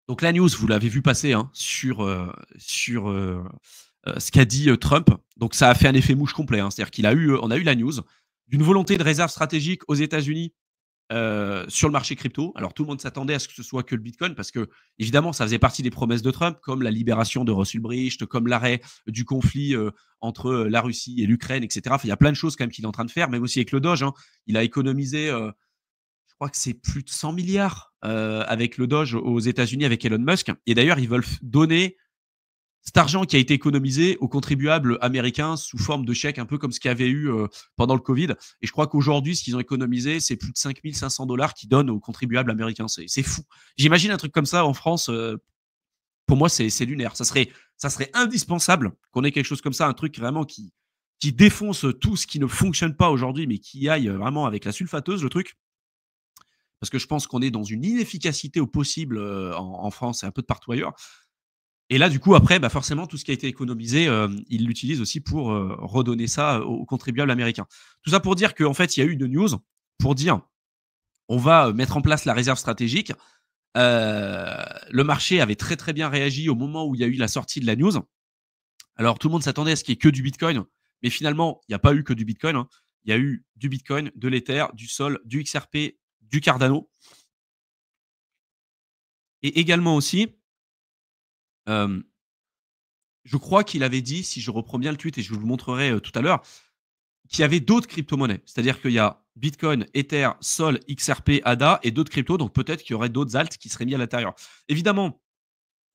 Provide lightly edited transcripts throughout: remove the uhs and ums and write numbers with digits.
Donc la news, vous l'avez vu passer hein, sur ce qu'a dit Trump. Donc ça a fait un effet mouche complet. Hein. C'est-à-dire on a eu la news d'une volonté de réserve stratégique aux États-Unis sur le marché crypto. Alors tout le monde s'attendait à ce que ce soit que le Bitcoin parce que évidemment ça faisait partie des promesses de Trump, comme la libération de Russell Bricht, comme l'arrêt du conflit entre la Russie et l'Ukraine, etc. Enfin, il y a plein de choses quand même qu'il est en train de faire, même aussi avec le Doge. Hein. Il a économisé je crois que c'est plus de 100 milliards avec le Doge aux États-Unis avec Elon Musk. Et d'ailleurs, ils veulent donner cet argent qui a été économisé aux contribuables américains sous forme de chèques, un peu comme ce qu'il y avait eu pendant le Covid. Et je crois qu'aujourd'hui, ce qu'ils ont économisé, c'est plus de 5 500 $ qu'ils donnent aux contribuables américains. C'est fou. J'imagine un truc comme ça en France. Pour moi, c'est lunaire. Ça serait indispensable qu'on ait quelque chose comme ça, un truc vraiment qui défonce tout ce qui ne fonctionne pas aujourd'hui, mais qui aille vraiment avec la sulfateuse, le truc. Parce que je pense qu'on est dans une inefficacité au possible en France et un peu de partout ailleurs. Et là, du coup, après, bah forcément, tout ce qui a été économisé, ils l'utilisent aussi pour redonner ça aux contribuables américains. Tout ça pour dire qu'en fait, il y a eu une news pour dire on va mettre en place la réserve stratégique. Le marché avait très très bien réagi au moment où il y a eu la sortie de la news. Alors, tout le monde s'attendait à ce qu'il n'y ait que du Bitcoin, mais finalement, il n'y a pas eu que du Bitcoin. Hein. Il y a eu du Bitcoin, de l'Ether, du Sol, du XRP, du Cardano. Et également aussi, je crois qu'il avait dit, si je reprends bien le tweet et je vous le montrerai tout à l'heure, qu'il y avait d'autres crypto-monnaies. C'est-à-dire qu'il y a Bitcoin, Ether, Sol, XRP, ADA et d'autres cryptos. Donc peut-être qu'il y aurait d'autres alts qui seraient mis à l'intérieur. Évidemment,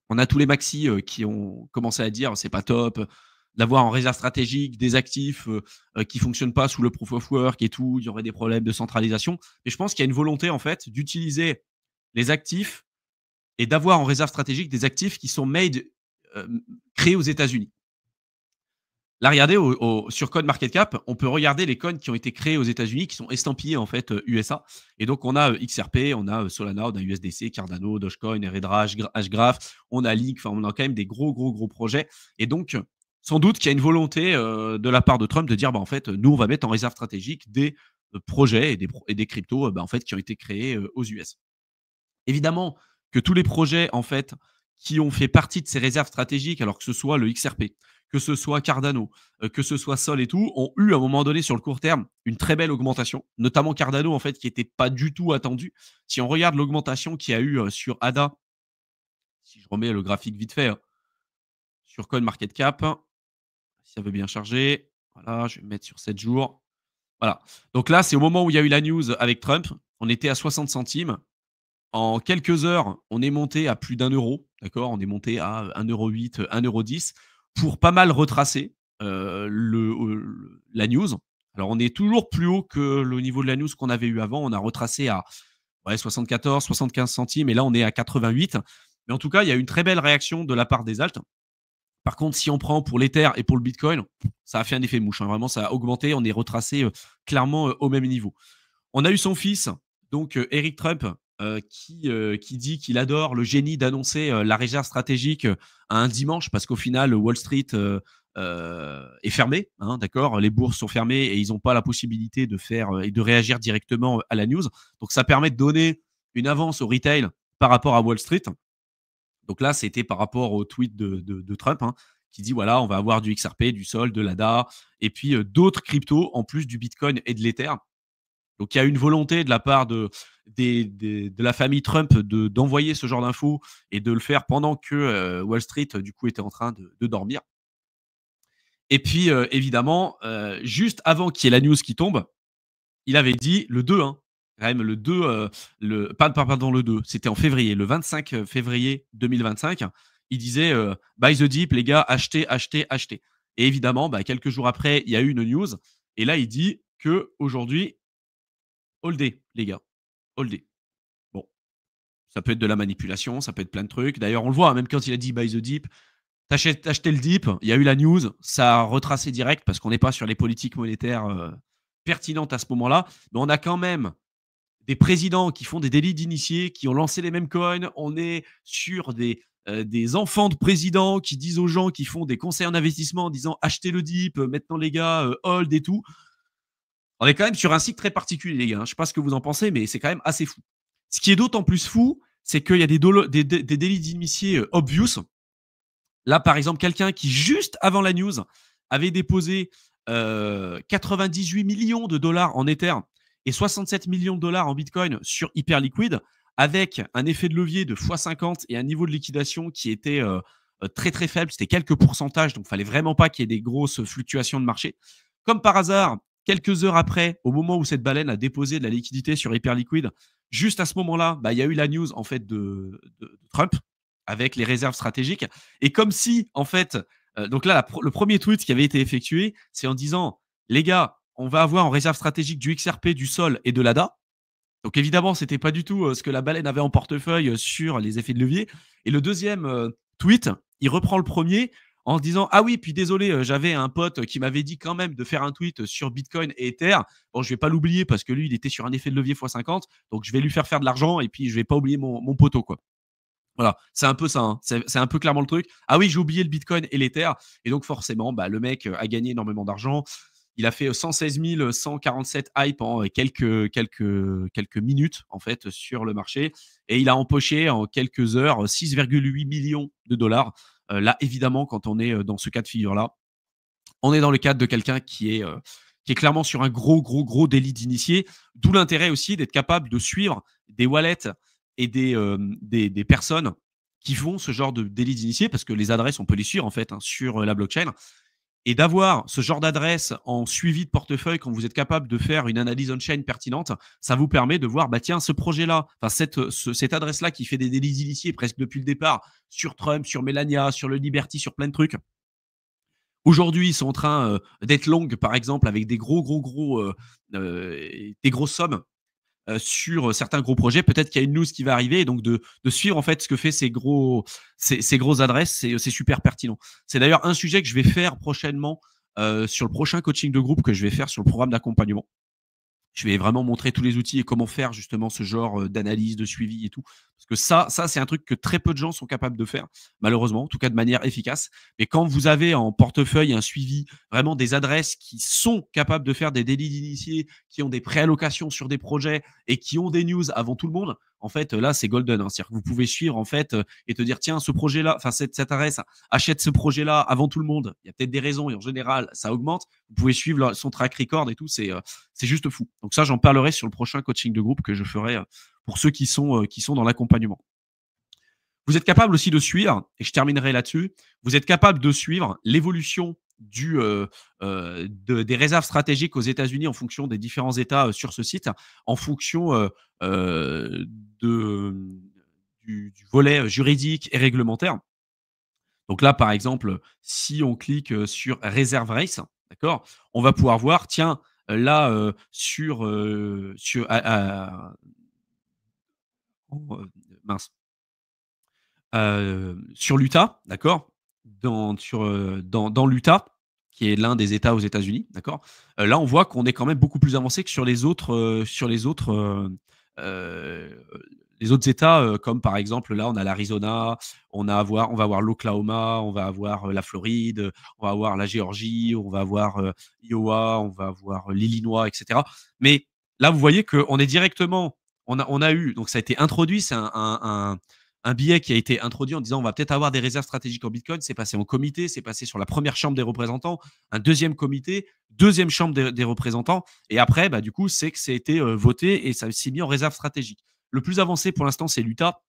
on a tous les maxis qui ont commencé à dire c'est pas top d'avoir en réserve stratégique des actifs qui fonctionnent pas sous le proof of work et tout. Il y aurait des problèmes de centralisation. Et je pense qu'il y a une volonté en fait d'utiliser les actifs et d'avoir en réserve stratégique des actifs qui sont créés aux États-Unis. Là, regardez, sur CoinMarketCap, on peut regarder les coins qui ont été créés aux États-Unis, qui sont estampillés en fait USA. Et donc, on a XRP, on a Solana, on a USDC, Cardano, Dogecoin, Eredra, Hgraph, on a Link, enfin, on a quand même des gros projets. Et donc, sans doute qu'il y a une volonté de la part de Trump de dire, bah, en fait, nous, on va mettre en réserve stratégique des projets et des cryptos bah, en fait, qui ont été créés aux US. Évidemment que tous les projets en fait qui ont fait partie de ces réserves stratégiques, alors que ce soit le XRP, que ce soit Cardano, que ce soit Sol et tout, ont eu à un moment donné sur le court terme une très belle augmentation, notamment Cardano en fait qui n'était pas du tout attendu. Si on regarde l'augmentation qu'il y a eu sur ADA, si je remets le graphique vite fait sur CoinMarketCap, si ça veut bien charger, voilà, je vais me mettre sur 7 jours. Voilà. Donc là, c'est au moment où il y a eu la news avec Trump, on était à 60 centimes. En quelques heures, on est monté à plus d'1 €, d'accord? On est monté à 1,08 €, 1,10 € pour pas mal retracer la news. Alors, on est toujours plus haut que le niveau de la news qu'on avait eu avant. On a retracé à 74, 75 centimes et là, on est à 88. Mais en tout cas, il y a eu une très belle réaction de la part des alts. Par contre, si on prend pour l'Ether et pour le Bitcoin, ça a fait un effet mouche. Hein. Vraiment, ça a augmenté. On est retracé clairement au même niveau. On a eu son fils, donc Eric Trump, qui dit qu'il adore le génie d'annoncer la réserve stratégique à un dimanche parce qu'au final, Wall Street est fermé, hein, d'accord. Les bourses sont fermées et ils n'ont pas la possibilité de faire et de réagir directement à la news. Donc ça permet de donner une avance au retail par rapport à Wall Street. Donc là, c'était par rapport au tweet de Trump, hein, qui dit voilà, on va avoir du XRP, du Sol, de l'ADA, et puis d'autres cryptos en plus du Bitcoin et de l'Ether. Donc il y a une volonté de la part de la famille Trump d'envoyer ce genre d'infos et de le faire pendant que Wall Street, du coup, était en train de dormir. Et puis, évidemment, juste avant qu'il y ait la news qui tombe, il avait dit le 2, hein, quand même le 2, pardon, le 2, c'était en février, le 25 février 2025. Il disait buy the dip, les gars, achetez, achetez, achetez. Et évidemment, bah, quelques jours après, il y a eu une news. Et là, il dit qu'aujourd'hui, holdé, les gars, holdé. Bon, ça peut être de la manipulation, ça peut être plein de trucs. D'ailleurs, on le voit, même quand il a dit buy the dip, t'achetais le dip, il y a eu la news, ça a retracé direct parce qu'on n'est pas sur les politiques monétaires pertinentes à ce moment-là. Mais on a quand même des présidents qui font des délits d'initiés, qui ont lancé les mêmes coins. On est sur des enfants de présidents qui disent aux gens qui font des conseils en investissement en disant achetez le dip, maintenant les gars, hold et tout. On est quand même sur un cycle très particulier, les gars. Je ne sais pas ce que vous en pensez, mais c'est quand même assez fou. Ce qui est d'autant plus fou, c'est qu'il y a des délits d'initiés obvious. Là, par exemple, quelqu'un qui, juste avant la news, avait déposé 98 millions de dollars en Ether et 67 millions de dollars en Bitcoin sur Hyperliquid, avec un effet de levier de x50 et un niveau de liquidation qui était très très faible, c'était quelques pourcentages, donc il fallait vraiment pas qu'il y ait des grosses fluctuations de marché. Comme par hasard, quelques heures après, au moment où cette baleine a déposé de la liquidité sur Hyperliquid, juste à ce moment-là, il y a eu la news en fait de Trump avec les réserves stratégiques. Et comme si, en fait, donc là, le premier tweet qui avait été effectué, c'est en disant, les gars, on va avoir en réserve stratégique du XRP, du Sol et de l'ADA. Donc évidemment, c'était pas du tout ce que la baleine avait en portefeuille sur les effets de levier. Et le deuxième tweet, il reprend le premier en disant, ah oui, puis désolé, j'avais un pote qui m'avait dit quand même de faire un tweet sur Bitcoin et Ether. Bon, je vais pas l'oublier parce que lui, il était sur un effet de levier x50, donc je vais lui faire de l'argent et puis je vais pas oublier mon poteau, quoi. Voilà, c'est un peu ça, hein. C'est un peu clairement le truc. Ah oui, j'ai oublié le Bitcoin et l'Ether. Et donc forcément, le mec a gagné énormément d'argent. Il a fait 116 147 hype en quelques minutes, en fait, sur le marché. Et il a empoché en quelques heures 6,8 millions de dollars. Là, évidemment, quand on est dans ce cas de figure-là, on est dans le cadre de quelqu'un qui est clairement sur un gros délit d'initié. D'où l'intérêt aussi d'être capable de suivre des wallets et des personnes qui font ce genre de délit d'initié, parce que les adresses, on peut les suivre en fait sur la blockchain. Et d'avoir ce genre d'adresse en suivi de portefeuille, quand vous êtes capable de faire une analyse on-chain pertinente, ça vous permet de voir, tiens, ce projet-là, cette adresse-là qui fait des délits d'initiés presque depuis le départ, sur Trump, sur Melania, sur le Liberty, sur plein de trucs. Aujourd'hui, ils sont en train d'être longues, par exemple, avec des des grosses sommes sur certains gros projets. Peut-être qu'il y a une news qui va arriver, et donc de suivre en fait ce que fait ces grosses adresses, c'est super pertinent. C'est d'ailleurs un sujet que je vais faire prochainement sur le prochain coaching de groupe que je vais faire sur le programme d'accompagnement. Je vais vraiment montrer tous les outils et comment faire justement ce genre d'analyse, de suivi et tout. Parce que ça c'est un truc que très peu de gens sont capables de faire, malheureusement, en tout cas de manière efficace. Mais quand vous avez en portefeuille un suivi, vraiment des adresses qui sont capables de faire des délits d'initiés, qui ont des préallocations sur des projets et qui ont des news avant tout le monde, en fait, là, c'est golden, hein. C'est-à-dire que vous pouvez suivre en fait et te dire, tiens, ce projet-là, enfin cette adresse achète ce projet-là avant tout le monde. Il y a peut-être des raisons et en général, ça augmente. Vous pouvez suivre son track record et tout. C'est juste fou. Donc ça, j'en parlerai sur le prochain coaching de groupe que je ferai pour ceux qui sont dans l'accompagnement. Vous êtes capable aussi de suivre, et je terminerai là-dessus, vous êtes capable de suivre l'évolution des réserves stratégiques aux États-Unis en fonction des différents États sur ce site, en fonction du volet juridique et réglementaire. Donc là, par exemple, si on clique sur Reserve Race, d'accord, on va pouvoir voir, tiens, là, mince, sur l'Utah, d'accord, dans l'Utah, qui est l'un des États aux États-Unis, d'accord. Là, on voit qu'on est quand même beaucoup plus avancé que sur les autres États, comme par exemple, là, on a l'Arizona, on va avoir l'Oklahoma, on va avoir la Floride, on va avoir la Géorgie, on va avoir Iowa, on va avoir l'Illinois, etc. Mais là, vous voyez qu'on est directement, on a eu, donc ça a été introduit, c'est un billet qui a été introduit en disant on va peut-être avoir des réserves stratégiques en Bitcoin. C'est passé en comité, c'est passé sur la première chambre des représentants, un deuxième comité, deuxième chambre des représentants. Et après, du coup, c'est que ça a été voté et ça s'est mis en réserve stratégique. Le plus avancé pour l'instant, c'est l'Utah.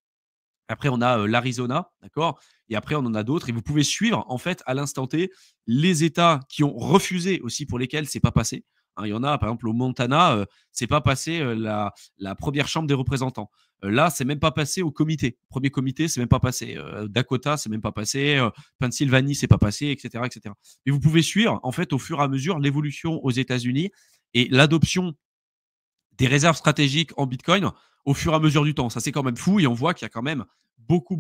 Après, on a l'Arizona, d'accord. Et après, on en a d'autres. Et vous pouvez suivre, en fait, à l'instant T, les États qui ont refusé aussi, pour lesquels c'est pas passé. Il y en a, par exemple, au Montana, c'est pas passé la première chambre des représentants. Là, c'est même pas passé au comité. Premier comité, c'est même pas passé. Dakota, c'est même pas passé. Pennsylvanie, c'est pas passé, etc., etc. Et vous pouvez suivre, en fait, au fur et à mesure, l'évolution aux États-Unis et l'adoption des réserves stratégiques en Bitcoin au fur et à mesure du temps. Ça, c'est quand même fou et on voit qu'il y a quand même beaucoup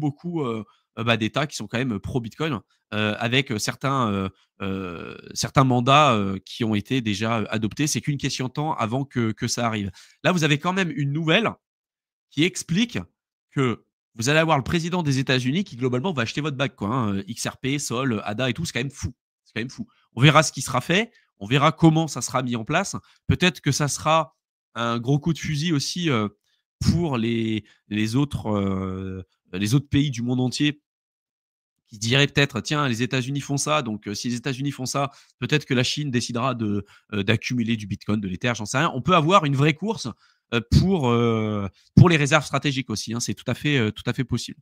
d'États qui sont quand même pro-Bitcoin avec certains mandats qui ont été déjà adoptés. C'est qu'une question de temps avant que ça arrive. Là, vous avez quand même une nouvelle qui explique que vous allez avoir le président des États-Unis qui, globalement, va acheter votre bague, quoi. XRP, Sol, ADA et tout, c'est quand même fou. C'est quand même fou. On verra ce qui sera fait. On verra comment ça sera mis en place. Peut-être que ça sera un gros coup de fusil aussi pour les autres pays du monde entier qui diraient peut-être: «Tiens, les États-Unis font ça, donc si les États-Unis font ça, peut-être que la Chine décidera d'accumuler du bitcoin, de l'Ether», j'en sais rien. On peut avoir une vraie course, pour les réserves stratégiques aussi, hein. C'est tout à fait possible.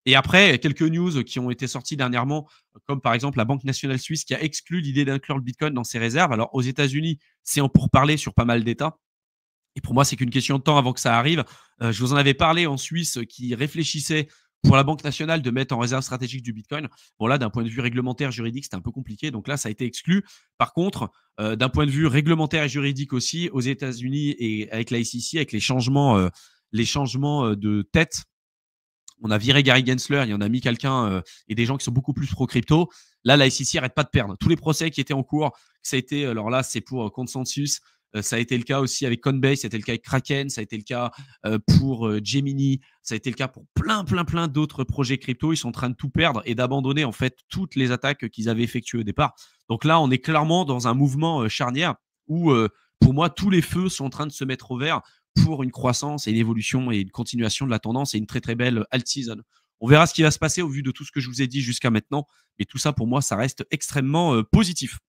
Et après, quelques news qui ont été sorties dernièrement, comme par exemple la Banque nationale suisse qui a exclu l'idée d'inclure le bitcoin dans ses réserves. Alors aux États-Unis, c'est en pourparlers sur pas mal d'États. Et pour moi, c'est qu'une question de temps avant que ça arrive. Je vous en avais parlé en Suisse qui réfléchissait pour la Banque nationale de mettre en réserve stratégique du Bitcoin. Bon, là, d'un point de vue réglementaire, juridique, c'était un peu compliqué. Donc là, ça a été exclu. Par contre, d'un point de vue réglementaire et juridique aussi, aux États-Unis et avec la SEC, avec les changements de tête, on a viré Gary Gensler, il y en a mis quelqu'un et des gens qui sont beaucoup plus pro-crypto. Là, la SEC n'arrête pas de perdre. Tous les procès qui étaient en cours, ça a été, alors là, c'est pour Consensus. Ça a été le cas aussi avec Coinbase, ça a été le cas avec Kraken, ça a été le cas pour Gemini, ça a été le cas pour plein d'autres projets crypto. Ils sont en train de tout perdre et d'abandonner en fait toutes les attaques qu'ils avaient effectuées au départ. Donc là, on est clairement dans un mouvement charnière où, pour moi, tous les feux sont en train de se mettre au vert pour une croissance et une évolution et une continuation de la tendance et une très belle alt season. On verra ce qui va se passer au vu de tout ce que je vous ai dit jusqu'à maintenant. Mais tout ça, pour moi, ça reste extrêmement positif.